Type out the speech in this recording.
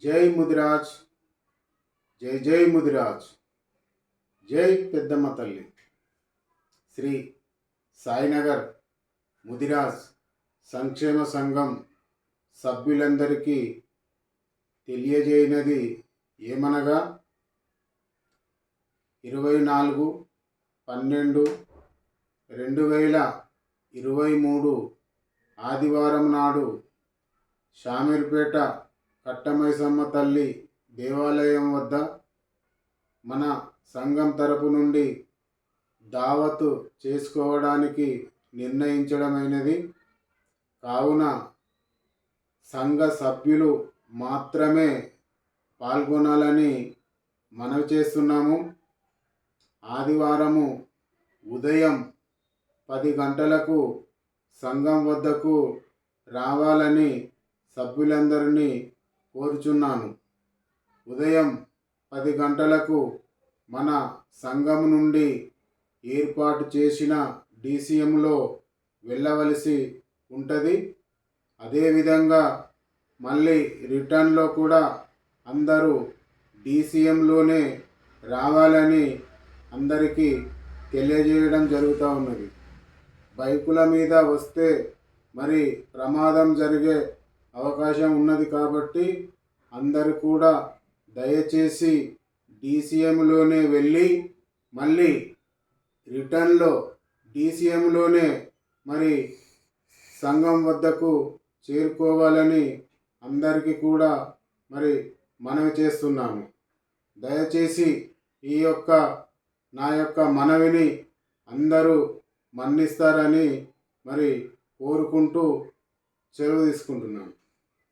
జై ముదిరాజ్, జై జై ముదిరాజ్, జై పెద్దమ్మ తల్లి. శ్రీ సాయినగర్ ముదిరాజ్ సంక్షేమ సంఘం సభ్యులందరికీ తెలియజేయనది ఏమనగా 24/12/2023 ఆదివారం నాడు షామీర్పేట కట్టమైసమ్మ తల్లి దేవాలయం వద్ద మన సంఘం తరపు నుండి దావతు చేసుకోవడానికి నిర్ణయించడమైనది. కావున సంఘ సభ్యులు మాత్రమే పాల్గొనాలని మనవి చేస్తున్నాము. ఆదివారము ఉదయం 10 గంటలకు సంఘం వద్దకు రావాలని సభ్యులందరినీ కోరుచున్నాను. ఉదయం 10 గంటలకు మన సంఘం నుండి ఏర్పాటు చేసిన DCMలో వెళ్ళవలసి ఉంటుంది. అదేవిధంగా మళ్ళీ రిటర్న్లో కూడా అందరూ DCMలోనే రావాలని అందరికీ తెలియజేయడం జరుగుతూ ఉన్నది. బైకుల మీద వస్తే మరి ప్రమాదం జరిగే అవకాశం ఉన్నది కాబట్టి అందరూ కూడా దయచేసి DCMలోనే వెళ్ళి మళ్ళీ రిటర్న్లో DCMలోనే మరి సంఘం వద్దకు చేరుకోవాలని అందరికీ కూడా మరి మనవి చేస్తున్నాను. దయచేసి నా యొక్క మనవిని అందరూ మన్నిస్తారని మరి కోరుకుంటూ సెలవు తీసుకుంటున్నాను.